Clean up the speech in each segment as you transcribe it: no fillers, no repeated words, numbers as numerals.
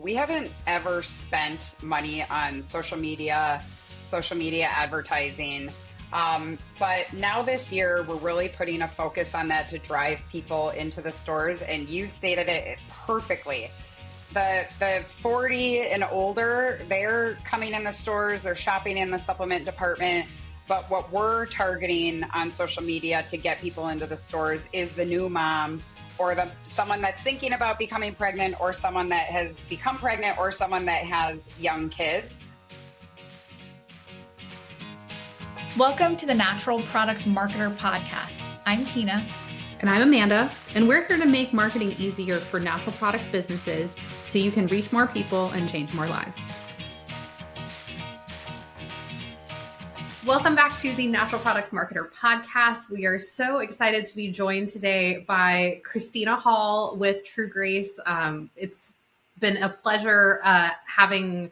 we haven't ever spent money on social media advertising. But now this year, we're really putting a focus on that to drive people into the stores. And you stated it perfectly. The 40 and older, they're coming in the stores, they're shopping in the supplement department. But what we're targeting on social media to get people into the stores is the new mom, or someone that's thinking about becoming pregnant, or someone that has become pregnant, or someone that has young kids. Welcome to the Natural Products Marketer Podcast. I'm Tina. And I'm Amanda, and we're here to make marketing easier for natural products businesses so you can reach more people and change more lives. Welcome back to the Natural Products Marketer Podcast. We are so excited to be joined today by Kristina Hall with True Grace. It's been a pleasure having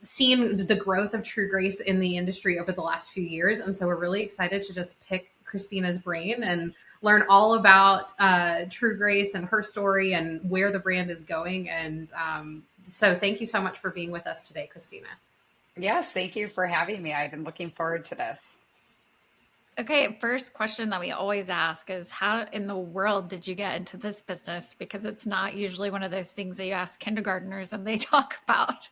seen the growth of True Grace in the industry over the last few years. And so we're really excited to just pick Kristina's brain and learn all about True Grace and her story and where the brand is going. And so thank you so much for being with us today, Kristina. Yes, thank you for having me. I've been looking forward to this. Okay, first question that we always ask is, how in the world did you get into this business? Because it's not usually one of those things that you ask kindergartners and they talk about.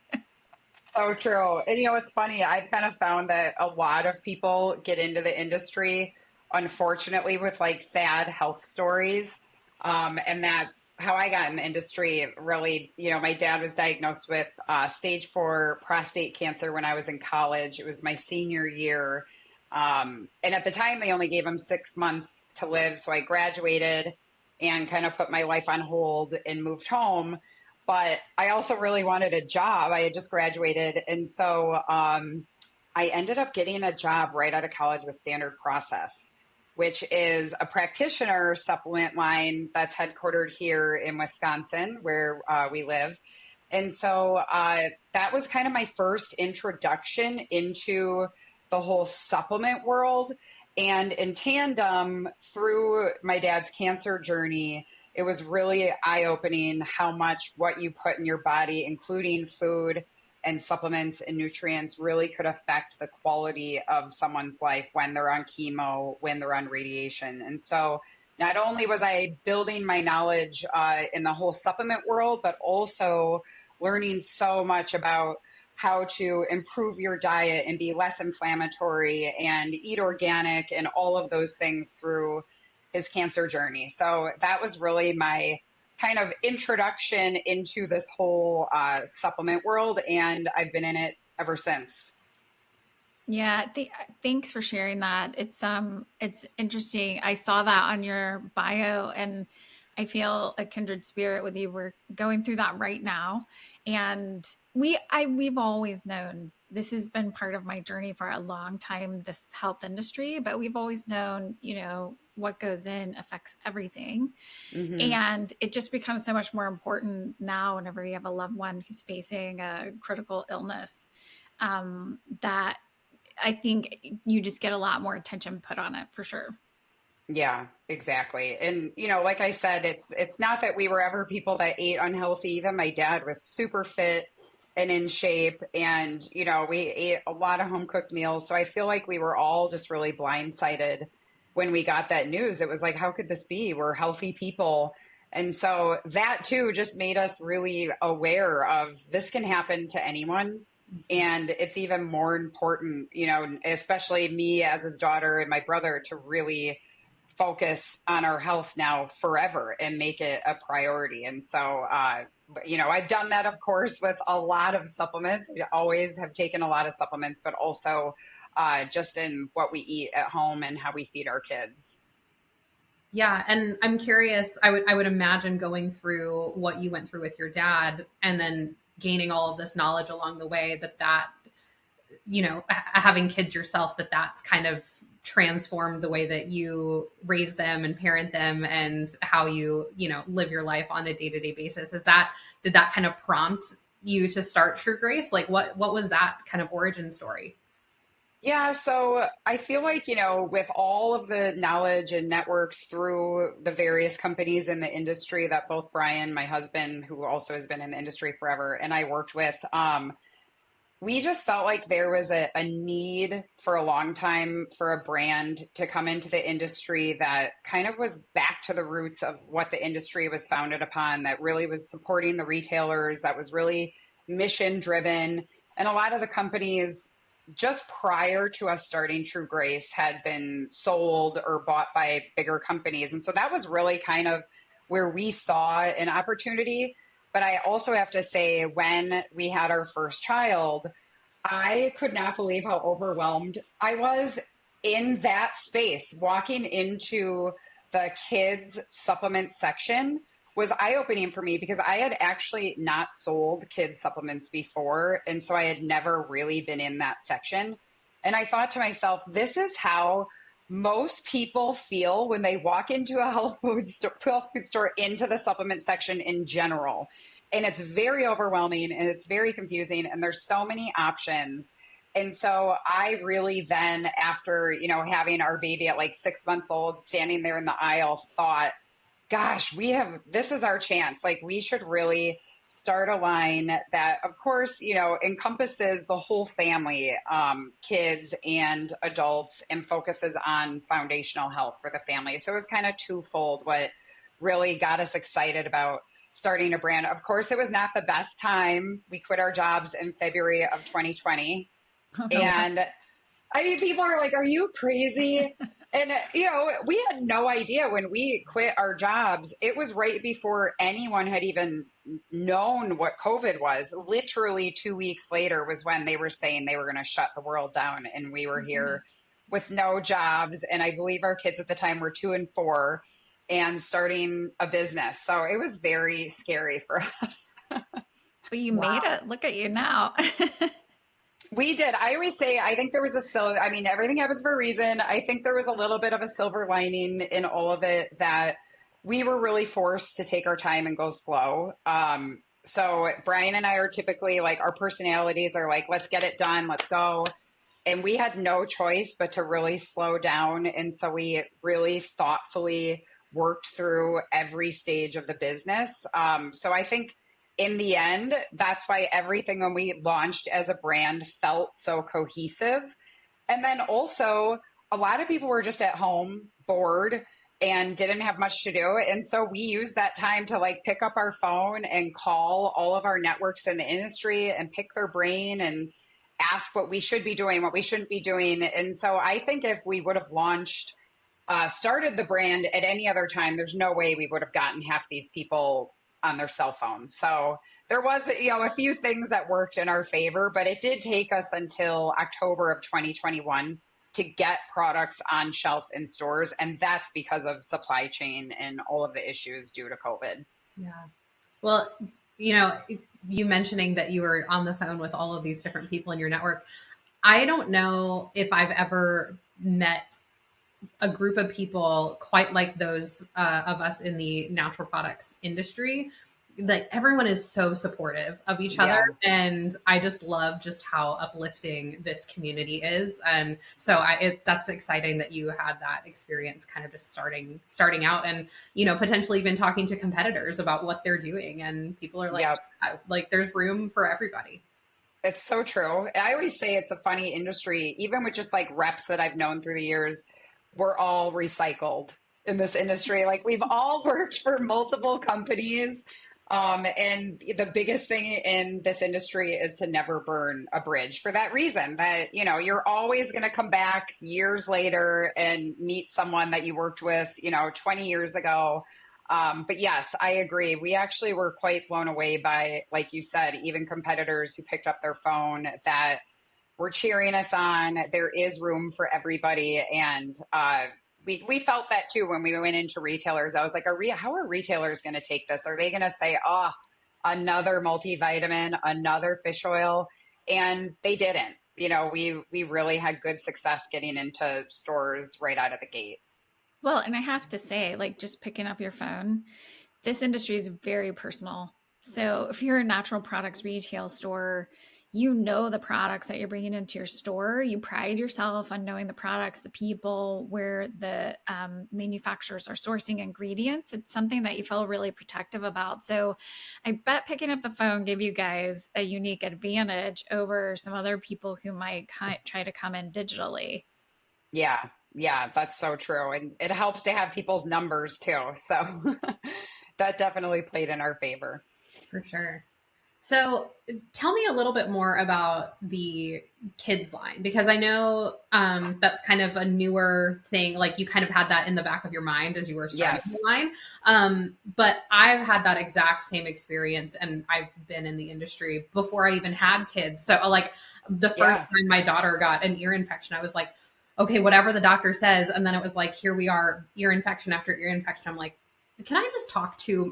So true. And it's funny. I've kind of found that a lot of people get into the industry, unfortunately, with like sad health stories. And that's how I got in the industry. Really, my dad was diagnosed with stage 4 prostate cancer when I was in college. It was my senior year. And at the time, they only gave him 6 months to live. So I graduated and kind of put my life on hold and moved home. But I also really wanted a job. I had just graduated. And so I ended up getting a job right out of college with Standard Process, which is a practitioner supplement line that's headquartered here in Wisconsin, where we live. And so that was kind of my first introduction into the whole supplement world. And in tandem, through my dad's cancer journey, it was really eye-opening how much what you put in your body, including food and supplements and nutrients, really could affect the quality of someone's life when they're on chemo, when they're on radiation. And so not only was I building my knowledge in the whole supplement world, but also learning so much about how to improve your diet and be less inflammatory and eat organic and all of those things through his cancer journey. So that was really my kind of introduction into this whole supplement world, and I've been in it ever since. Yeah, thanks for sharing that. It's interesting. I saw that on your bio, and I feel a kindred spirit with you. We're going through that right now, and we've always known this has been part of my journey for a long time, this health industry, but we've always known, what goes in affects everything. Mm-hmm. And it just becomes so much more important now whenever you have a loved one who's facing a critical illness, that I think you just get a lot more attention put on it for sure. Yeah, exactly. And, like I said, it's not that we were ever people that ate unhealthy. Even my dad was super fit and in shape, and, we ate a lot of home cooked meals. So I feel like we were all just really blindsided when we got that news. It was like, how could this be? We're healthy people. And so that too just made us really aware of this can happen to anyone. And it's even more important, especially me as his daughter and my brother, to really focus on our health now forever and make it a priority. And so, I've done that, of course, with a lot of supplements. I always have taken a lot of supplements, but also just in what we eat at home and how we feed our kids. Yeah. And I'm curious, I would imagine going through what you went through with your dad and then gaining all of this knowledge along the way, that, having kids yourself, that's kind of transformed the way that you raise them and parent them and how you, live your life on a day-to-day basis. Did that kind of prompt you to start True Grace? Like what was that kind of origin story? Yeah, so I feel like, with all of the knowledge and networks through the various companies in the industry that both Brian, my husband, who also has been in the industry forever, and I worked with, we just felt like there was a need for a long time for a brand to come into the industry that kind of was back to the roots of what the industry was founded upon, that really was supporting the retailers, that was really mission driven. And a lot of the companies just prior to us starting True Grace had been sold or bought by bigger companies. And so that was really kind of where we saw an opportunity. But I also have to say, when we had our first child, I could not believe how overwhelmed I was in that space. Walking into the kids' supplement section was eye-opening for me because I had actually not sold kids' supplements before. And so I had never really been in that section. And I thought to myself, this is how most people feel when they walk into a health food store into the supplement section in general. And it's very overwhelming and it's very confusing and there's so many options. And so I really then, after, having our baby at like 6 months old, standing there in the aisle, thought, gosh, this is our chance. Like, we should really start a line that, of course, encompasses the whole family, kids and adults, and focuses on foundational health for the family. So it was kind of twofold what really got us excited about starting a brand. Of course, it was not the best time. We quit our jobs in February of 2020. And I mean, people are like, are you crazy? And, we had no idea when we quit our jobs. It was right before anyone had even known what COVID was. Literally 2 weeks later was when they were saying they were going to shut the world down. And we were here with no jobs. And I believe our kids at the time were 2 and 4 and starting a business. So it was very scary for us. But you made it. Look at you now. We did. I always say, I think there was everything happens for a reason. I think there was a little bit of a silver lining in all of it, that we were really forced to take our time and go slow. So Brian and I are typically like, our personalities are like, let's get it done. Let's go. And we had no choice but to really slow down. And so we really thoughtfully worked through every stage of the business. So I think in the end, that's why everything when we launched as a brand felt so cohesive. And then also, a lot of people were just at home, bored, and didn't have much to do. And so we used that time to like pick up our phone and call all of our networks in the industry and pick their brain and ask what we should be doing, what we shouldn't be doing. And so I think if we would have started the brand at any other time, there's no way we would have gotten half these people on their cell phones. So there was, a few things that worked in our favor, but it did take us until October of 2021 to get products on shelf in stores. And that's because of supply chain and all of the issues due to COVID. Yeah. Well, you mentioning that you were on the phone with all of these different people in your network. I don't know if I've ever met a group of people quite like those of us in the natural products industry. Like, everyone is so supportive of each other. And I just love just how uplifting this community is. And so that's exciting that you had that experience kind of just starting out and, potentially even talking to competitors about what they're doing. And people are like, like, there's room for everybody. It's so true. I always say it's a funny industry, even with just like reps that I've known through the years. We're all recycled in this industry. Like, we've all worked for multiple companies. And the biggest thing in this industry is to never burn a bridge, for that reason that, you're always going to come back years later and meet someone that you worked with, 20 years ago. But yes, I agree. We actually were quite blown away by, like you said, even competitors who picked up their phone that were cheering us on. There is room for everybody. And we felt that too when we went into retailers. I was like, how are retailers going to take this? Are they going to say, another multivitamin, another fish oil? And they didn't. We really had good success getting into stores right out of the gate. Well, and I have to say, like, just picking up your phone, this industry is very personal. So if you're a natural products retail store, you know the products that you're bringing into your store. You pride yourself on knowing the products, the people, where the manufacturers are sourcing ingredients. It's something that you feel really protective about. So I bet picking up the phone gave you guys a unique advantage over some other people who might try to come in digitally. Yeah, yeah, that's so true. And it helps to have people's numbers too. So that definitely played in our favor. For sure. So tell me a little bit more about the kids line, because I know that's kind of a newer thing. Like you kind of had that in the back of your mind as you were starting Yes. the line. But I've had that exact same experience, and I've been in the industry before I even had kids. So like the first time my daughter got an ear infection, I was like, okay, whatever the doctor says. And then it was like, here we are, ear infection after ear infection. I'm like, can I just talk to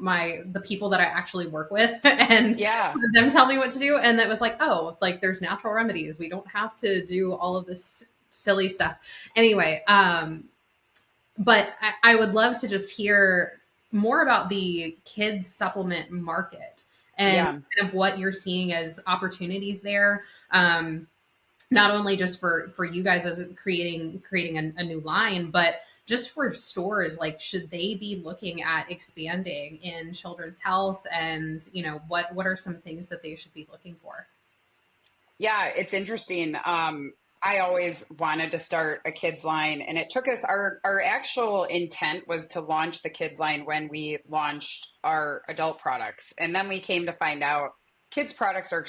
the people that I actually work with and have them tell me what to do? And it was like, oh, like there's natural remedies. We don't have to do all of this silly stuff. Anyway, but I would love to just hear more about the kids supplement market and kind of what you're seeing as opportunities there. Not only just for you guys as creating a new line, but just for stores. Like, should they be looking at expanding in children's health? And, you know, what are some things that they should be looking for? Yeah, it's interesting. I always wanted to start a kids line, and it took us, our actual intent was to launch the kids line when we launched our adult products. And then we came to find out kids products are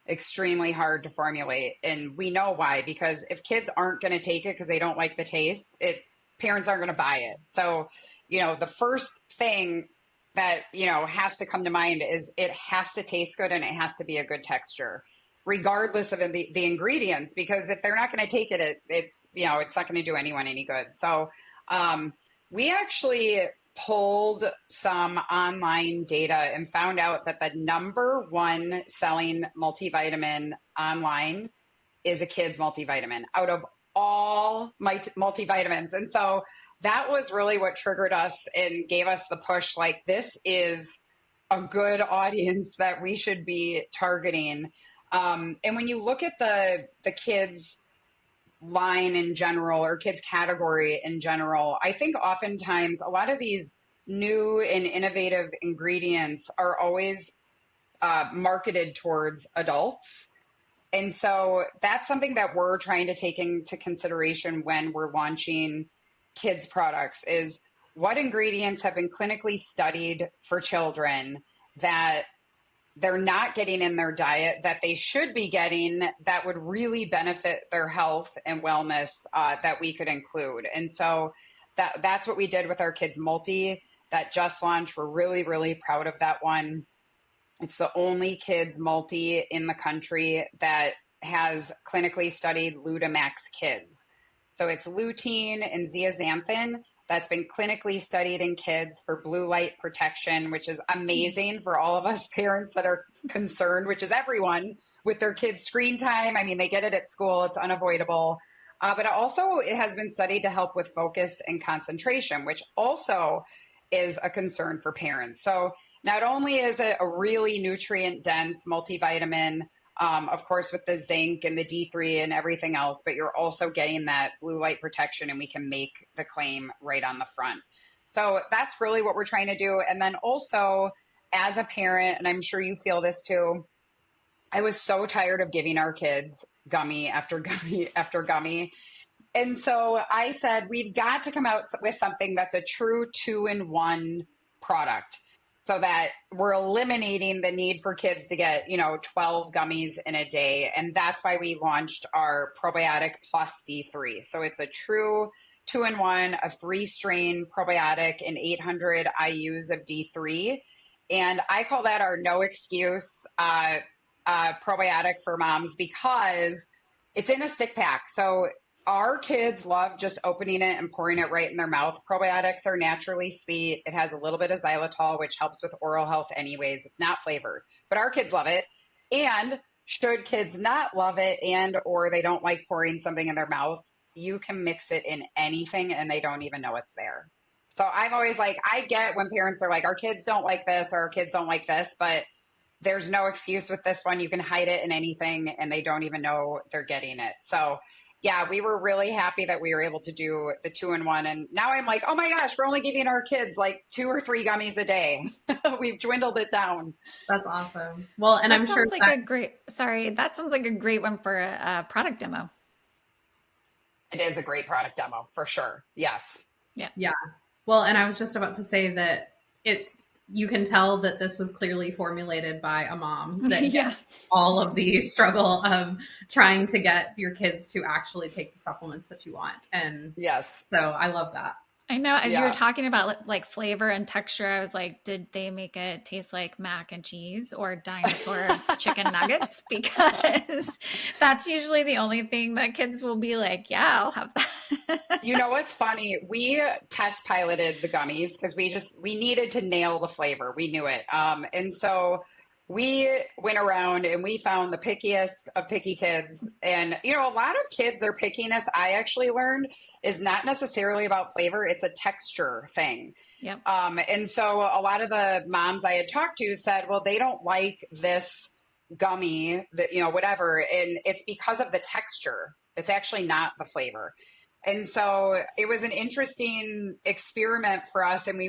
extremely hard to formulate. And we know why, because if kids aren't going to take it because they don't like the taste, parents aren't going to buy it. So, you know, the first thing that, you know, has to come to mind is it has to taste good and it has to be a good texture, regardless of the ingredients, because if they're not going to take it, it's, you know, it's not going to do anyone any good. So we actually pulled some online data and found out that the number one selling multivitamin online is a kid's multivitamin out of all my multivitamins. And so that was really what triggered us and gave us the push. Like, this is a good audience that we should be targeting. And when you look at the kids line in general, or kids category in general, I think oftentimes a lot of these new and innovative ingredients are always marketed towards adults. And so that's something that we're trying to take into consideration when we're launching kids products, is what ingredients have been clinically studied for children that they're not getting in their diet that they should be getting, that would really benefit their health and wellness, that we could include. And so that's what we did with our kids multi that just launched. We're really proud of that one. It's the only kids multi in the country that has clinically studied Lutamax Kids. So it's lutein and zeaxanthin that's been clinically studied in kids for blue light protection, which is amazing for all of us parents that are concerned, which is everyone, with their kids' screen time. I mean, they get it at school, it's unavoidable. But it has been studied to help with focus and concentration, which also is a concern for parents. So not only is it a really nutrient dense multivitamin, of course, with the zinc and the D3 and everything else, but you're also getting that blue light protection, and we can make the claim right on the front. So that's really what we're trying to do. And then also, as a parent, and I'm sure you feel this too, I was so tired of giving our kids gummy after gummy after gummy. And so I said, we've got to come out with something that's a true 2-in-1 product, so that we're eliminating the need for kids to get, 12 gummies in a day. And that's why we launched our probiotic plus D3. So it's a true 2-in-1, a 3-strain probiotic and 800 IUs of D3. And I call that our no excuse probiotic for moms, because it's in a stick pack. So our kids love just opening it and pouring it right in their mouth. Probiotics are naturally sweet. It has a little bit of xylitol, which helps with oral health anyways. It's not flavored, but our kids love it. And should kids not love it or they don't like pouring something in their mouth, you can mix it in anything and they don't even know it's there. So I'm always like, I get when parents are like, our kids don't like this or our kids don't like this, but there's no excuse with this one. You can hide it in anything and they don't even know they're getting it. So yeah, we were really happy that we were able to do the 2-in-1. And now I'm like, oh my gosh, we're only giving our kids like 2 or 3 gummies a day. We've dwindled it down. That's awesome. Well, and that I'm sure sounds like a great, sorry, that sounds like a great one for a product demo. It is a great product demo for sure. Yes. Yeah. Well, and I was just about to say that you can tell that this was clearly formulated by a mom that gets all of the struggle of trying to get your kids to actually take the supplements that you want. And yes, so I love that. I know, as you were talking about like flavor and texture, I was like, did they make it taste like mac and cheese or dinosaur chicken nuggets? Because that's usually the only thing that kids will be like, yeah, I'll have that. You know what's funny? We test piloted the gummies because we needed to nail the flavor. We knew it. And so we went around and we found the pickiest of picky kids. And, you know, a lot of kids, their pickiness, I actually learned, is not necessarily about flavor. It's a texture thing. Yep. And so a lot of the moms I had talked to said, well, they don't like this gummy, that, you know, whatever. And it's because of the texture. It's actually not the flavor. And so it was an interesting experiment for us. And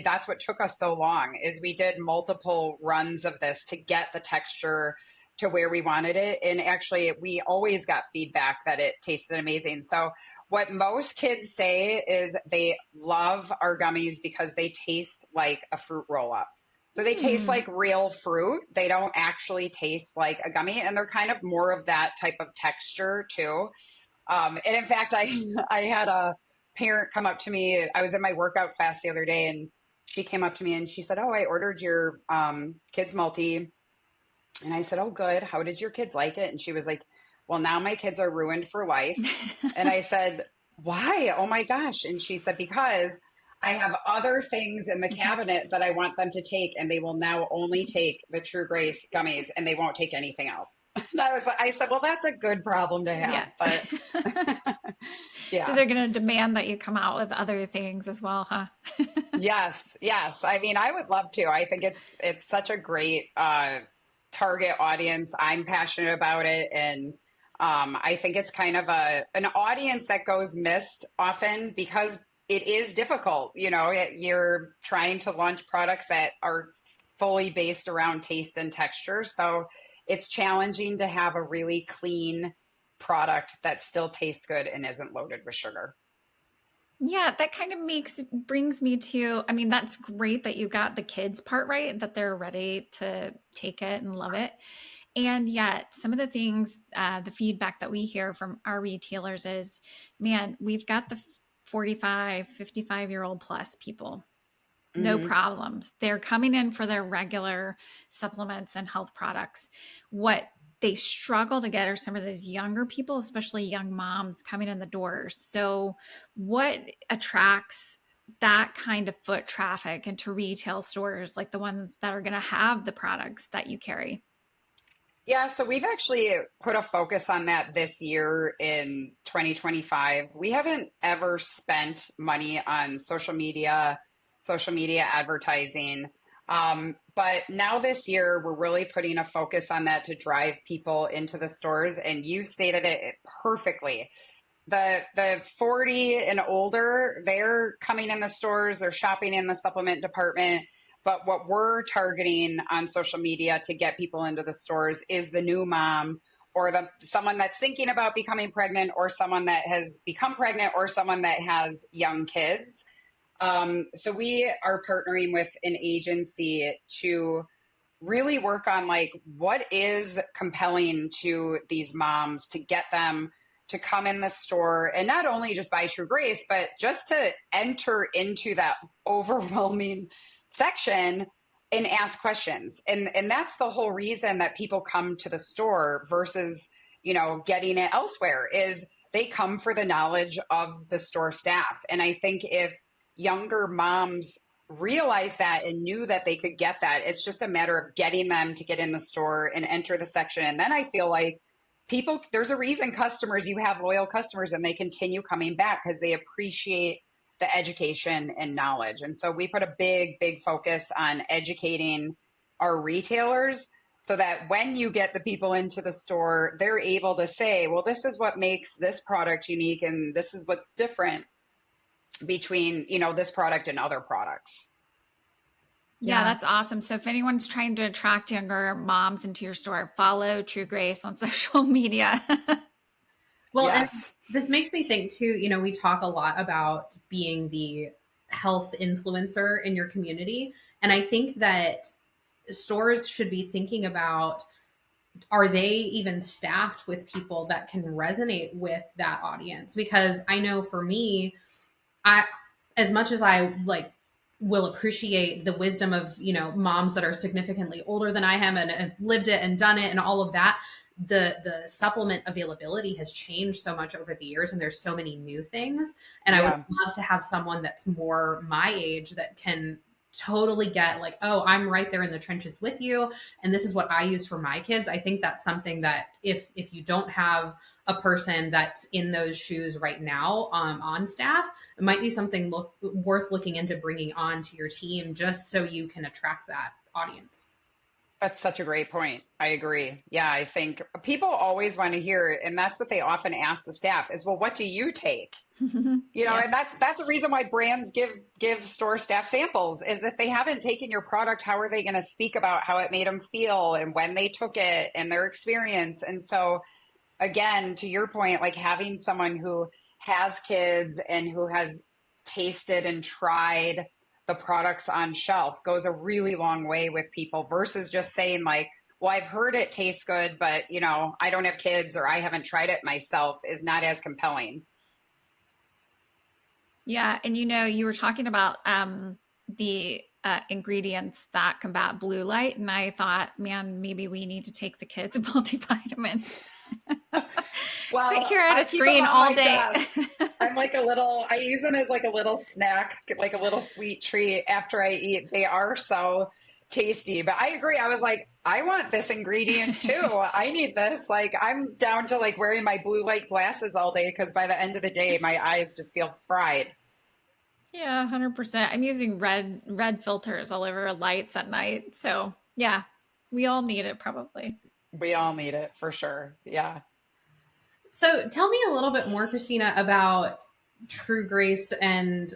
that's what took us so long, is we did multiple runs of this to get the texture to where we wanted it. And actually we always got feedback that it tasted amazing. So what most kids say is they love our gummies because they taste like a fruit roll up. So they taste like real fruit. They don't actually taste like a gummy. And they're kind of more of that type of texture too. And in fact, I had a parent come up to me. I was in my workout class the other day and she came up to me and she said, oh, I ordered your kids multi. And I said, oh, good. How did your kids like it? And she was like, well, now my kids are ruined for life. And I said, why? Oh my gosh. And she said, because I have other things in the cabinet that I want them to take, and they will now only take the True Grace gummies and they won't take anything else. And I said, well, that's a good problem to have. Yeah. But yeah. So they're going to demand that you come out with other things as well, huh? Yes. I mean, I would love to. I think it's such a great target audience. I'm passionate about it. And I think it's kind of an audience that goes missed often because it is difficult. You know, you're trying to launch products that are fully based around taste and texture. So it's challenging to have a really clean product that still tastes good and isn't loaded with sugar. Yeah, that kind of brings me to, I mean, that's great that you got the kids part right, that they're ready to take it and love it. And yet some of the things, the feedback that we hear from our retailers is, man, we've got the 45, 55-year-old plus people, no problems. They're coming in for their regular supplements and health products. What they struggle to get are some of those younger people, especially young moms coming in the doors. So what attracts that kind of foot traffic into retail stores, like the ones that are going to have the products that you carry? Yeah, so we've actually put a focus on that this year in 2025. We haven't ever spent money on social media advertising. But now this year, we're really putting a focus on that to drive people into the stores. And you stated it perfectly. The 40 and older, they're coming in the stores, they're shopping in the supplement department. But what we're targeting on social media to get people into the stores is the new mom, or someone that's thinking about becoming pregnant, or someone that has become pregnant, or someone that has young kids. So we are partnering with an agency to really work on like what is compelling to these moms to get them to come in the store and not only just buy True Grace, but just to enter into that overwhelming section and ask questions. And that's the whole reason that people come to the store versus, you know, getting it elsewhere, is they come for the knowledge of the store staff. And I think if younger moms realized that and knew that they could get that, it's just a matter of getting them to get in the store and enter the section. And then I feel like there's a reason you have loyal customers and they continue coming back because they appreciate the education and knowledge. And so we put a big focus on educating our retailers so that when you get the people into the store, they're able to say, well, this is what makes this product unique, and this is what's different between, this product and other products. Yeah, that's awesome. So if anyone's trying to attract younger moms into your store, follow True Grace on social media. Well, Yes. and this makes me think too, we talk a lot about being the health influencer in your community. And I think that stores should be thinking about, are they even staffed with people that can resonate with that audience? Because I know for me, as much as I will appreciate the wisdom of, moms that are significantly older than I am and have lived it and done it and all of that, the supplement availability has changed so much over the years, and there's so many new things. And I would love to have someone that's more my age that can totally get oh, I'm right there in the trenches with you, and this is what I use for my kids. I think that's something that if you don't have a person that's in those shoes right now on staff, it might be something worth looking into bringing on to your team, just so you can attract that audience. That's such a great point. I agree. Yeah, I think people always want to hear, and that's what they often ask the staff is, well, what do you take? And that's a reason why brands give store staff samples, is if they haven't taken your product, how are they going to speak about how it made them feel and when they took it and their experience? And so again, to your point, having someone who has kids and who has tasted and tried the products on shelf goes a really long way with people, versus just saying well, I've heard it tastes good, but I don't have kids or I haven't tried it myself, is not as compelling. Yeah. And you were talking about the ingredients that combat blue light. And I thought, man, maybe we need to take the kids multivitamins. Well, sit here at a screen all day. I'm I use them as a little snack, like a little sweet treat after I eat. They are so tasty. But I agree. I was I want this ingredient too. I need this. I'm down to wearing my blue light glasses all day, because by the end of the day, my eyes just feel fried. Yeah, 100%. I'm using red filters all over lights at night. So yeah, we all need it probably. We all need it for sure. Yeah. So tell me a little bit more, Kristina, about True Grace and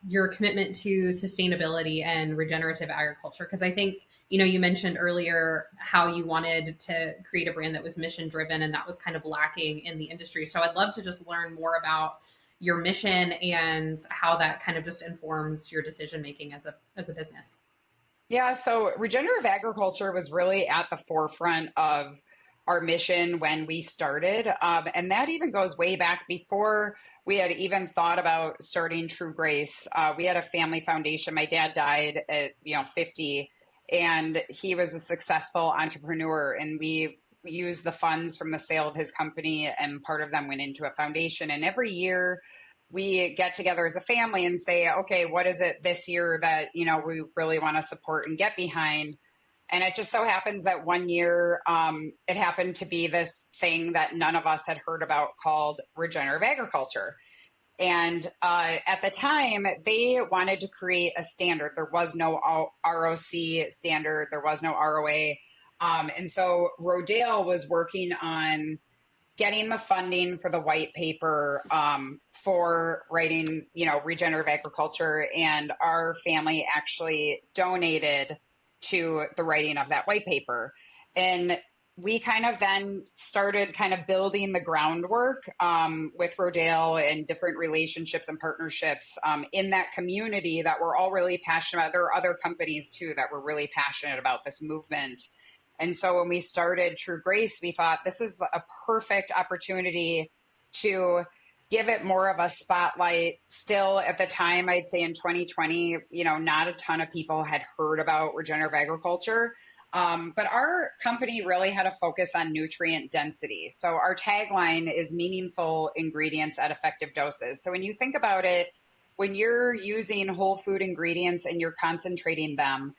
your commitment to sustainability and regenerative agriculture. Because I think, you mentioned earlier how you wanted to create a brand that was mission driven, and that was kind of lacking in the industry. So I'd love to just learn more about your mission and how that kind of just informs your decision making as a business. Yeah, so regenerative agriculture was really at the forefront of our mission when we started. And that even goes way back before we had even thought about starting True Grace. We had a family foundation. My dad died at 50, and he was a successful entrepreneur, and we used the funds from the sale of his company, and part of them went into a foundation. And every year we get together as a family and say, okay, what is it this year that we really want to support and get behind? And it just so happens that one year it happened to be this thing that none of us had heard about called regenerative agriculture. And at the time, they wanted to create a standard. There was no ROC standard. There was no ROA. And so Rodale was working on getting the funding for the white paper for writing, regenerative agriculture. And our family actually donated to the writing of that white paper. And we kind of then started kind of building the groundwork with Rodale and different relationships and partnerships in that community that we're all really passionate about. There are other companies too that were really passionate about this movement. And so when we started True Grace, we thought this is a perfect opportunity to give it more of a spotlight. Still at the time, I'd say in 2020, not a ton of people had heard about regenerative agriculture. But our company really had a focus on nutrient density. So our tagline is meaningful ingredients at effective doses. So when you think about it, when you're using whole food ingredients and you're concentrating them,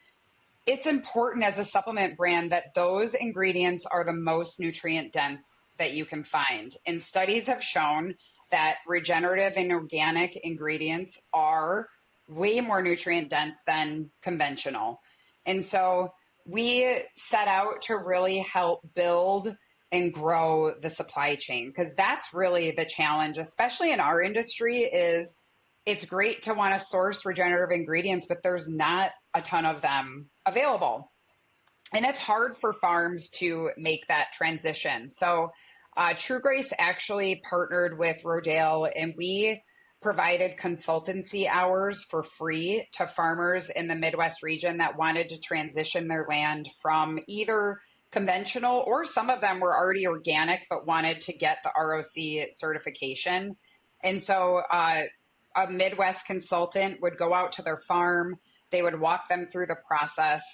it's important as a supplement brand that those ingredients are the most nutrient dense that you can find. And studies have shown that regenerative and organic ingredients are way more nutrient dense than conventional. And so we set out to really help build and grow the supply chain, because that's really the challenge, especially in our industry. Is it's great to want to source regenerative ingredients, but there's not a ton of them available. And it's hard for farms to make that transition. So True Grace actually partnered with Rodale, and we provided consultancy hours for free to farmers in the Midwest region that wanted to transition their land from either conventional, or some of them were already organic but wanted to get the ROC certification. And so a Midwest consultant would go out to their farm, they would walk them through the process,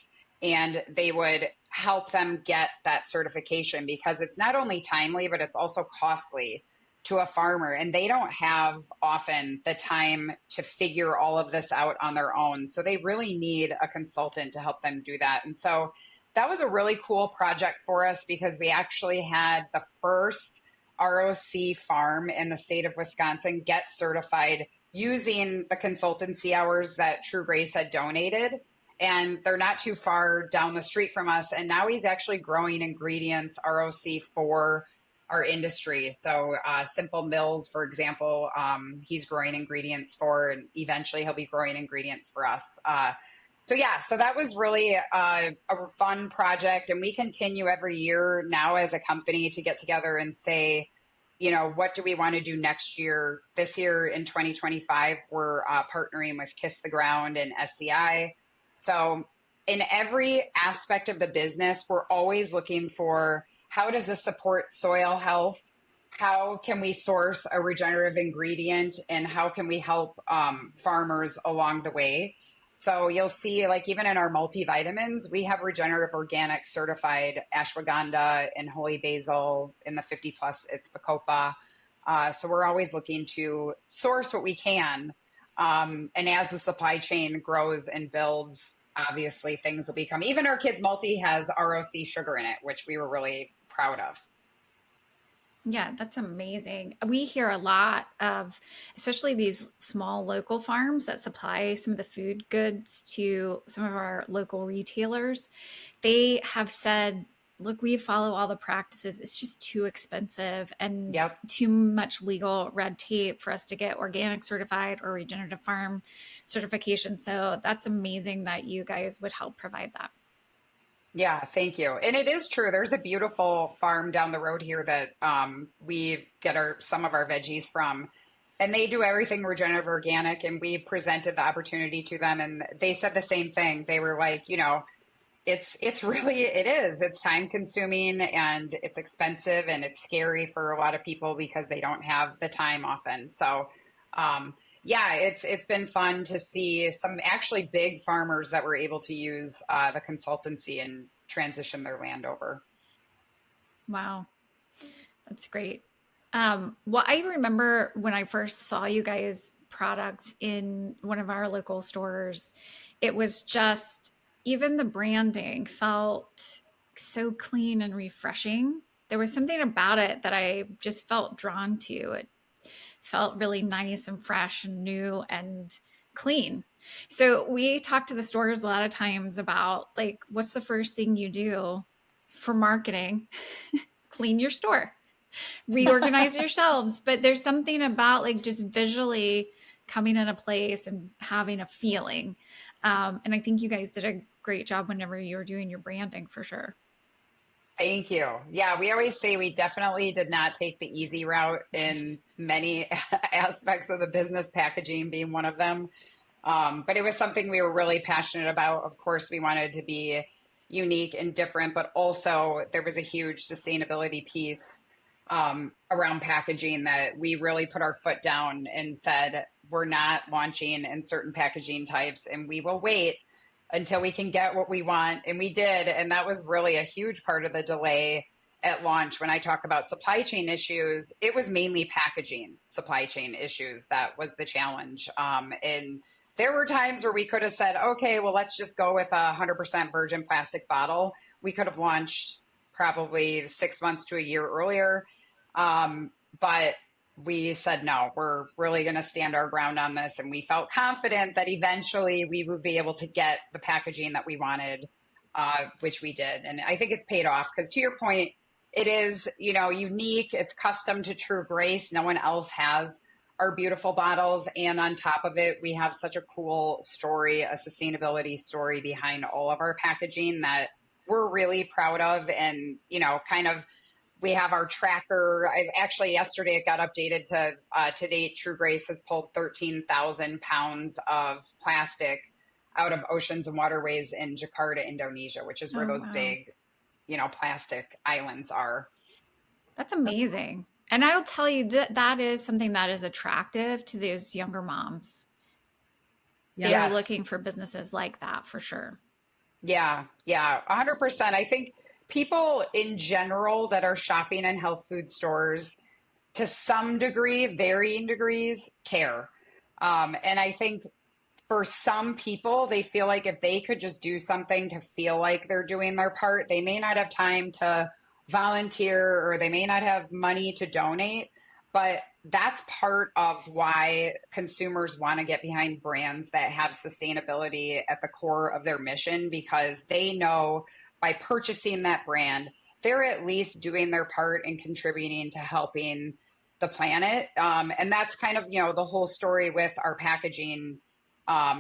and they would help them get that certification, because it's not only timely, but it's also costly to a farmer. And they don't have often the time to figure all of this out on their own. So they really need a consultant to help them do that. And so that was a really cool project for us, because we actually had the first ROC farm in the state of Wisconsin get certified using the consultancy hours that True Grace had donated. And they're not too far down the street from us. And now he's actually growing ingredients, ROC, for our industry. So Simple Mills, for example, he's growing ingredients for, and eventually he'll be growing ingredients for us. So that was really a fun project. And we continue every year now as a company to get together and say, what do we want to do next year? This year in 2025, we're partnering with Kiss the Ground and SCI. So in every aspect of the business, we're always looking for, how does this support soil health? How can we source a regenerative ingredient? And how can we help farmers along the way? So you'll see, like, even in our multivitamins, we have regenerative organic certified ashwagandha and holy basil. In the 50 plus, it's bacopa. So we're always looking to source what we can. And as the supply chain grows and builds, obviously things will become, even our kids multi has ROC sugar in it, which we were really proud of. Yeah, that's amazing. We hear a lot of, especially these small local farms that supply some of the food goods to some of our local retailers. They have said, look, we follow all the practices. It's just too expensive and too much legal red tape for us to get organic certified or regenerative farm certification. So that's amazing that you guys would help provide that. Yeah, thank you. And it is true. There's a beautiful farm down the road here that we get some of our veggies from, and they do everything regenerative organic. And we presented the opportunity to them, and they said the same thing. They were like, it's time consuming, and it's expensive, and it's scary for a lot of people because they don't have the time often. So, it's been fun to see some actually big farmers that were able to use the consultancy and transition their land over. Wow. That's great. Well, I remember when I first saw you guys' products in one of our local stores, it was just, even the branding felt so clean and refreshing. There was something about it that I just felt drawn to. It felt really nice and fresh and new and clean. So we talk to the stores a lot of times about, like, what's the first thing you do for marketing? Clean your store, reorganize your shelves. But there's something about, like, just visually coming in a place and having a feeling. And I think you guys did a great job whenever you were doing your branding, for sure. Thank you. Yeah, we always say we definitely did not take the easy route in many aspects of the business, packaging being one of them. But it was something we were really passionate about. Of course, we wanted to be unique and different, but also there was a huge sustainability piece around packaging that we really put our foot down and said, we're not launching in certain packaging types, and we will wait until we can get what we want. And we did. And that was really a huge part of the delay at launch. When I talk about supply chain issues, it was mainly packaging supply chain issues that was the challenge. And there were times where we could have said, okay, well, let's just go with a 100% virgin plastic bottle. We could have launched probably 6 months to a year earlier. But we said, no, we're really going to stand our ground on this. And we felt confident that eventually we would be able to get the packaging that we wanted which we did. And I think it's paid off because, to your point, it is, unique. It's custom to True Grace. No one else has our beautiful bottles. And on top of it, we have such a cool story, a sustainability story behind all of our packaging that we're really proud of. And, we have our tracker. Yesterday it got updated to date. True Grace has pulled 13,000 pounds of plastic out of oceans and waterways in Jakarta, Indonesia, which is where those big, plastic islands are. That's amazing. And I'll tell you that is something that is attractive to those younger moms. They are looking for businesses like that for sure. Yeah, 100%. I think people in general that are shopping in health food stores, to some degree, varying degrees, care. And I think for some people, they feel like if they could just do something to feel like they're doing their part, they may not have time to volunteer or they may not have money to donate. But that's part of why consumers want to get behind brands that have sustainability at the core of their mission, because they know by purchasing that brand, they're at least doing their part and contributing to helping the planet. And that's kind of, the whole story with our packaging.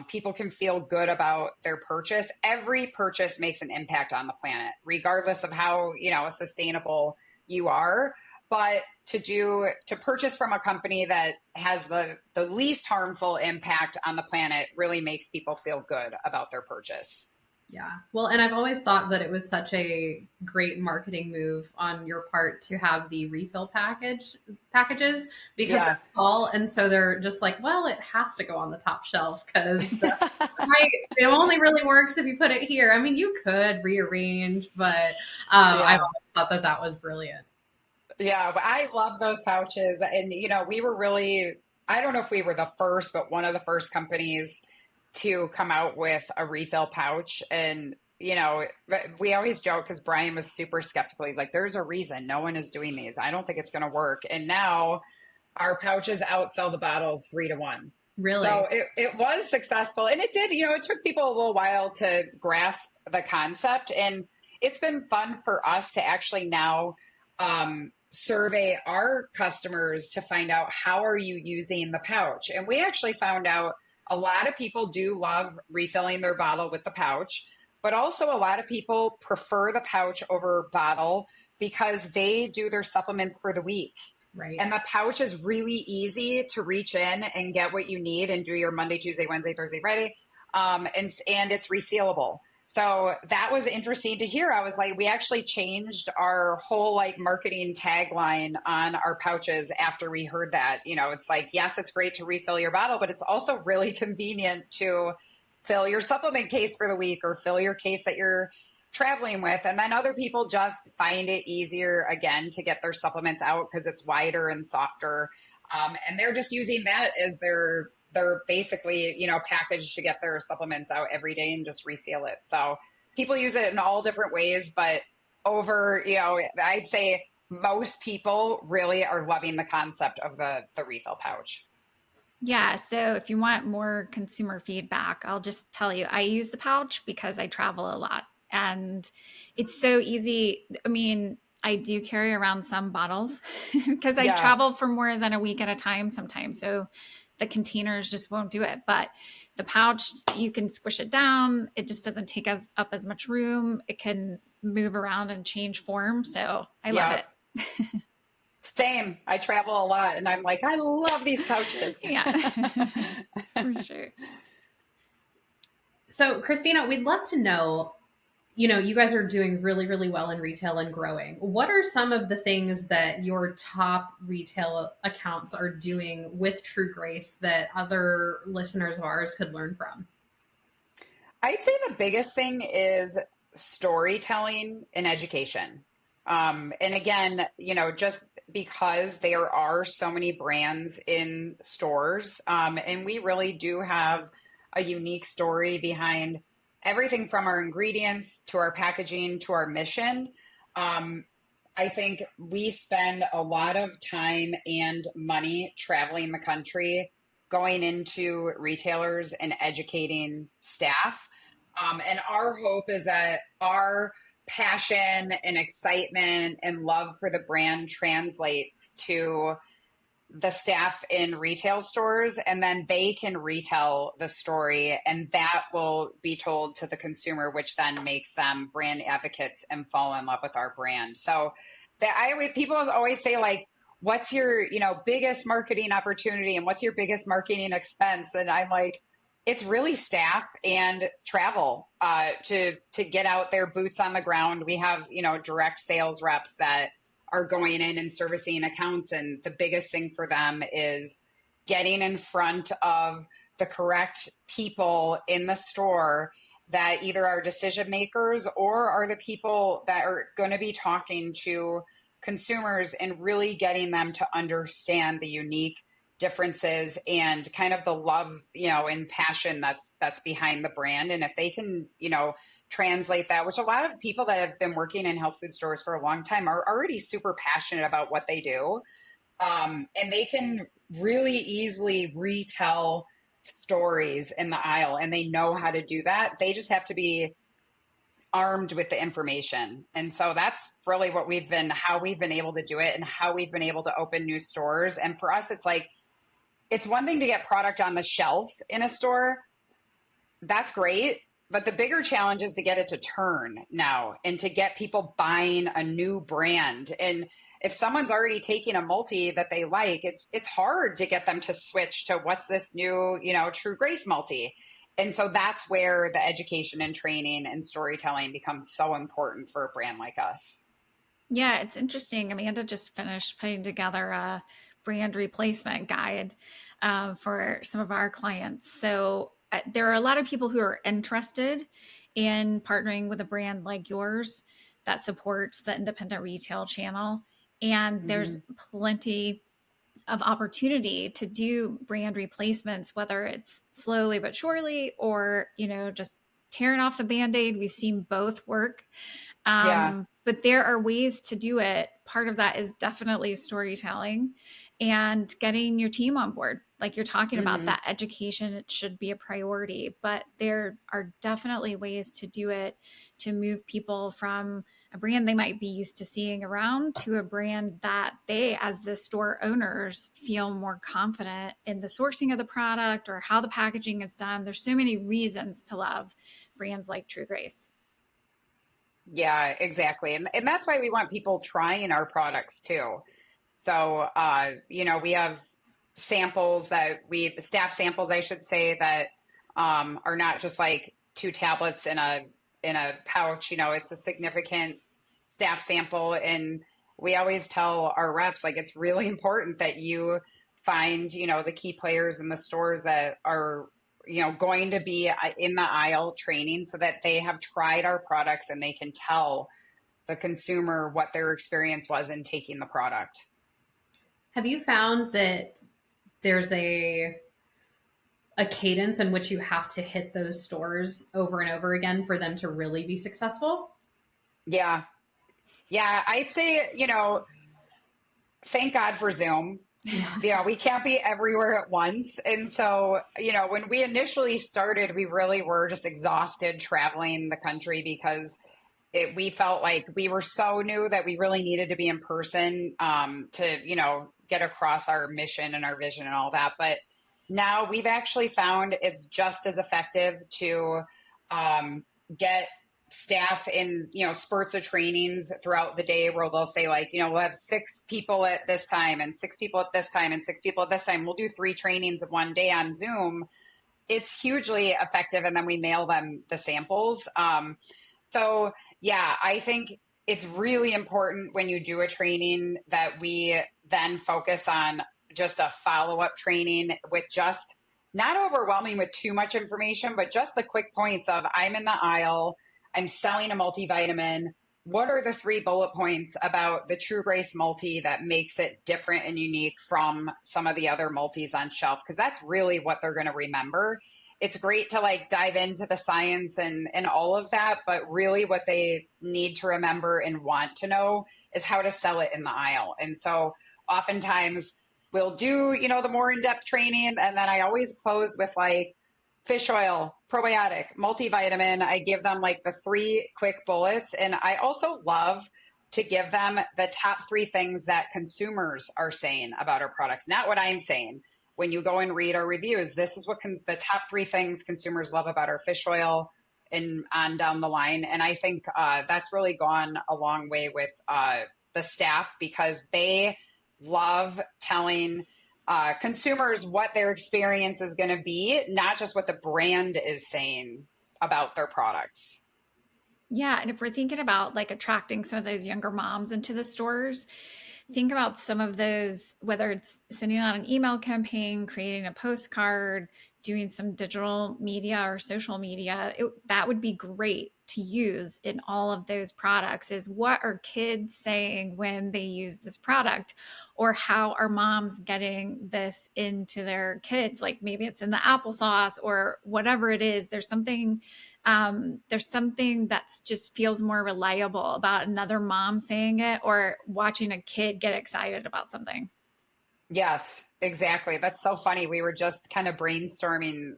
People can feel good about their purchase. Every purchase makes an impact on the planet, regardless of how, sustainable you are. But to purchase from a company that has the least harmful impact on the planet really makes people feel good about their purchase. Yeah. Well, and I've always thought that it was such a great marketing move on your part to have the refill packages because they're small. And so they're just like, well, it has to go on the top shelf because it only really works if you put it here. I mean, you could rearrange, but I've always thought that was brilliant. Yeah, I love those pouches. And, we were really, I don't know if we were the first, but one of the first companies to come out with a refill pouch. And, we always joke because Brian was super skeptical. He's like, there's a reason no one is doing these. I don't think it's going to work. And now our pouches outsell the bottles 3-1. Really? So it was successful. And it did, it took people a little while to grasp the concept. And it's been fun for us to actually now survey our customers to find out how are you using the pouch. And we actually found out a lot of people do love refilling their bottle with the pouch, but also a lot of people prefer the pouch over bottle because they do their supplements for the week. Right. And the pouch is really easy to reach in and get what you need and do your Monday, Tuesday, Wednesday, Thursday, Friday. And it's resealable. So that was interesting to hear. I was like, we actually changed our whole marketing tagline on our pouches after we heard that. It's like, yes, it's great to refill your bottle, but it's also really convenient to fill your supplement case for the week or fill your case that you're traveling with. And then other people just find it easier, again, to get their supplements out because it's wider and softer. And they're just using that as they're basically, packaged to get their supplements out every day and just reseal it. So people use it in all different ways, but I'd say most people really are loving the concept of the refill pouch. Yeah. So if you want more consumer feedback, I'll just tell you, I use the pouch because I travel a lot and it's so easy. I mean, I do carry around some bottles because I travel for more than a week at a time sometimes. So the containers just won't do it. But the pouch, you can squish it down. It just doesn't take up as much room. It can move around and change form. So I love it. Same. I travel a lot and I'm like, I love these pouches. Yeah, for sure. So Kristina, we'd love to know, you guys are doing really, really well in retail and growing. What are some of the things that your top retail accounts are doing with True Grace that other listeners of ours could learn from? I'd say the biggest thing is storytelling and education. And again, just because there are so many brands in stores, and we really do have a unique story behind everything from our ingredients to our packaging to our mission. I think we spend a lot of time and money traveling the country, going into retailers and educating staff And our hope is that our passion and excitement and love for the brand translates to the staff in retail stores, and then they can retell the story, and that will be told to the consumer, which then makes them brand advocates and fall in love with our brand. So that people always say, like, what's your, biggest marketing opportunity and what's your biggest marketing expense? And I'm like, it's really staff and travel, to get out there, boots on the ground. We have, direct sales reps that are going in and servicing accounts. And the biggest thing for them is getting in front of the correct people in the store that either are decision makers or are the people that are going to be talking to consumers and really getting them to understand the unique differences and kind of the love, and passion that's behind the brand. And if they can, translate that, which a lot of people that have been working in health food stores for a long time are already super passionate about what they do. And they can really easily retell stories in the aisle, and they know how to do that. They just have to be armed with the information. And so that's really how we've been able to do it and how we've been able to open new stores. And for us, it's like, it's one thing to get product on the shelf in a store. That's great. But the bigger challenge is to get it to turn now and to get people buying a new brand. And if someone's already taking a multi that they like, it's hard to get them to switch to what's this new, True Grace multi. And so that's where the education and training and storytelling becomes so important for a brand like us. Yeah, it's interesting. Amanda just finished putting together a brand replacement guide for some of our clients. So there are a lot of people who are interested in partnering with a brand like yours that supports the independent retail channel. And there's plenty of opportunity to do brand replacements, whether it's slowly but surely or, just tearing off the Band-Aid. We've seen both work. But there are ways to do it. Part of that is definitely storytelling and getting your team on board. Like you're talking about, that education, it should be a priority, but there are definitely ways to do it to move people from a brand they might be used to seeing around to a brand that they, as the store owners, feel more confident in the sourcing of the product or how the packaging is done. There's so many reasons to love brands like True Grace. Yeah, exactly. And that's why we want people trying our products too. So, we have staff samples, I should say, that are not just like 2 tablets in a pouch. It's a significant staff sample. And we always tell our reps, like, it's really important that you find, the key players in the stores that are, going to be in the aisle training so that they have tried our products and they can tell the consumer what their experience was in taking the product. Have you found that there's a cadence in which you have to hit those stores over and over again for them to really be successful? Yeah. I'd say, thank God for Zoom. We can't be everywhere at once. And so, when we initially started, we really were just exhausted traveling the country because we felt like we were so new that we really needed to be in person to, get across our mission and our vision and all that. But now we've actually found it's just as effective to get staff in, spurts of trainings throughout the day where they'll say, like, we'll have 6 people at this time and 6 people at this time and 6 people at this time. We'll do 3 trainings of one day on Zoom. It's hugely effective. And then we mail them the samples. So yeah, I think it's really important when you do a training that we then focus on just a follow-up training with just not overwhelming with too much information, but just the quick points of, I'm in the aisle, I'm selling a multivitamin. What are the 3 bullet points about the True Grace multi that makes it different and unique from some of the other multis on shelf? Because that's really what they're going to remember. It's great to like dive into the science and all of that, but really what they need to remember and want to know is how to sell it in the aisle. And so oftentimes we'll do, the more in-depth training. And then I always close with like fish oil, probiotic, multivitamin. I give them like the 3 quick bullets. And I also love to give them the top 3 things that consumers are saying about our products, not what I'm saying. When you go and read our reviews, this is what the top 3 things consumers love about our fish oil and on down the line. And I think that's really gone a long way with the staff, because they love telling consumers what their experience is going to be, not just what the brand is saying about their products. Yeah. And if we're thinking about like attracting some of those younger moms into the stores, think about some of those, whether it's sending out an email campaign, creating a postcard, doing some digital media or social media, that would be great to use in all of those products. Is what are kids saying when they use this product, or how are moms getting this into their kids? Like maybe it's in the applesauce or whatever it is. There's something that's just feels more reliable about another mom saying it, or watching a kid get excited about something. Yes, exactly. That's so funny. We were just kind of brainstorming,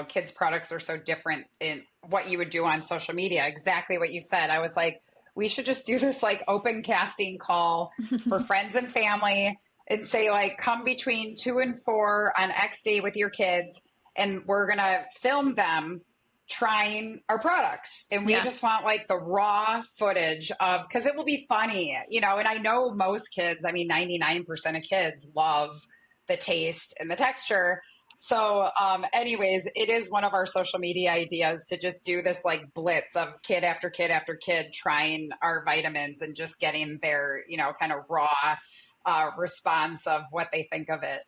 kids' products are so different in what you would do on social media. Exactly what you said. I was like, we should just do this like open casting call for friends and family and say like, come between 2 and 4 on X day with your kids, and we're going to film them trying our products. And we just want like the raw footage of, because it will be funny, and I know most kids, 99% of kids love the taste and the texture. So anyways, it is one of our social media ideas to just do this like blitz of kid after kid after kid trying our vitamins and just getting their, kind of raw response of what they think of it.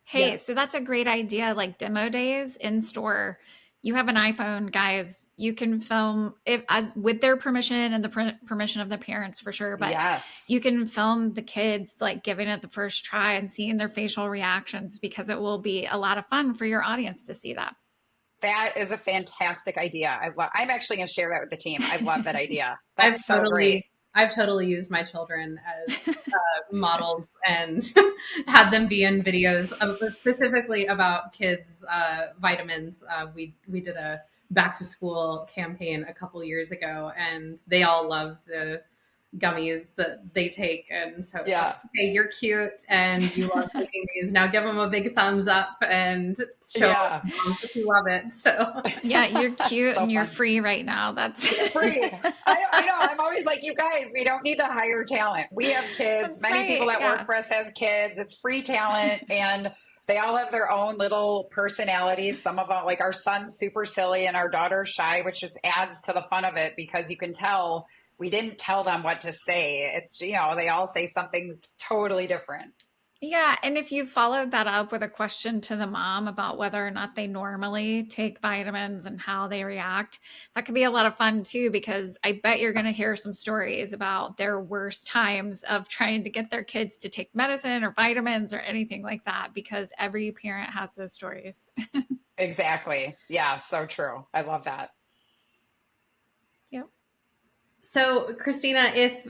Hey, so that's a great idea. Like demo days in store. You have an iPhone, guys. You can film if as with their permission and the permission of the parents for sure. But yes, you can film the kids like giving it the first try and seeing their facial reactions, because it will be a lot of fun for your audience to see that. That is a fantastic idea. I'm actually going to share that with the team. I love that idea. That's so great. I've totally used my children as models and had them be in videos specifically about kids' vitamins. We did a back to school campaign a couple years ago, and they all love the gummies that they take. And so, it's like, okay, you're cute and you love taking these. Now give them a big thumbs up and show moms if you love it. So yeah, you're cute so and you're fun. Free right now. That's free. I know. I'm always like, you guys, we don't need to hire talent. We have kids. That's Many right. people that work for us has kids. It's free talent, and they all have their own little personalities. Some of them, like our son's super silly and our daughter's shy, which just adds to the fun of it, because you can tell we didn't tell them what to say. It's, they all say something totally different. Yeah. And if you followed that up with a question to the mom about whether or not they normally take vitamins and how they react, that could be a lot of fun too, because I bet you're going to hear some stories about their worst times of trying to get their kids to take medicine or vitamins or anything like that, because every parent has those stories. Exactly. Yeah. So true. I love that. Yep. So, Kristina, if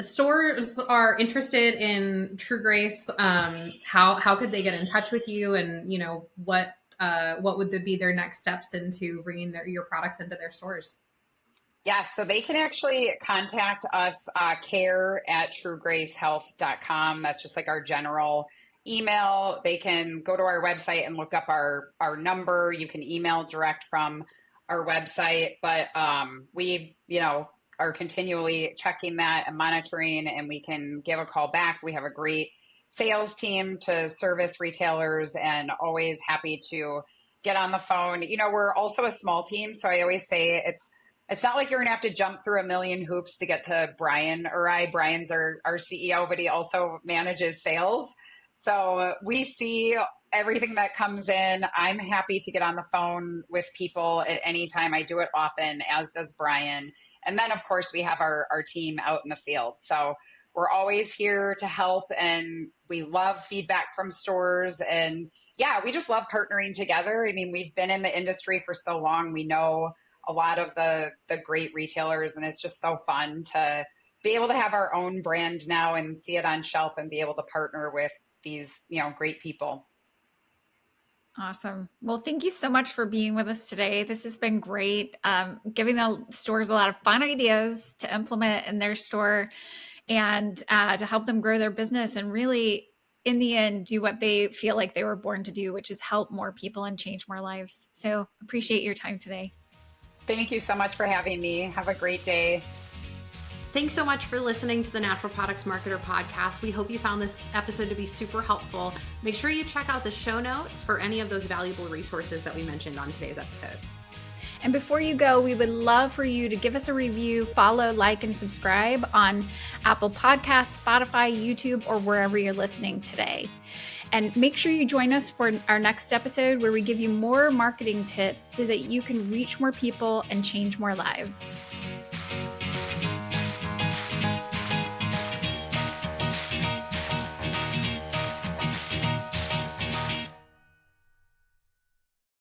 stores are interested in True Grace, how could they get in touch with you, and what would be their next steps into bringing your products into their stores? Yeah, so they can actually contact us, care@truegracehealth.com. That's just like our general email. They can go to our website and look up our number. You can email direct from our website, but we, are continually checking that and monitoring, and we can give a call back. We have a great sales team to service retailers, and always happy to get on the phone. We're also a small team, so I always say it's not like you're going to have to jump through a million hoops to get to Brian or I. Brian's our CEO, but he also manages sales. So we see everything that comes in. I'm happy to get on the phone with people at any time. I do it often, as does Brian. And then, of course, we have our team out in the field. So we're always here to help, and we love feedback from stores. And yeah, we just love partnering together. We've been in the industry for so long. We know a lot of the great retailers, and it's just so fun to be able to have our own brand now and see it on shelf and be able to partner with these, great people. Awesome. Well, thank you so much for being with us today. This has been great. Giving the stores a lot of fun ideas to implement in their store and to help them grow their business and really, in the end, do what they feel like they were born to do, which is help more people and change more lives. So appreciate your time today. Thank you so much for having me. Have a great day. Thanks so much for listening to the Natural Products Marketer podcast. We hope you found this episode to be super helpful. Make sure you check out the show notes for any of those valuable resources that we mentioned on today's episode. And before you go, we would love for you to give us a review, follow, like, and subscribe on Apple Podcasts, Spotify, YouTube, or wherever you're listening today. And make sure you join us for our next episode where we give you more marketing tips so that you can reach more people and change more lives.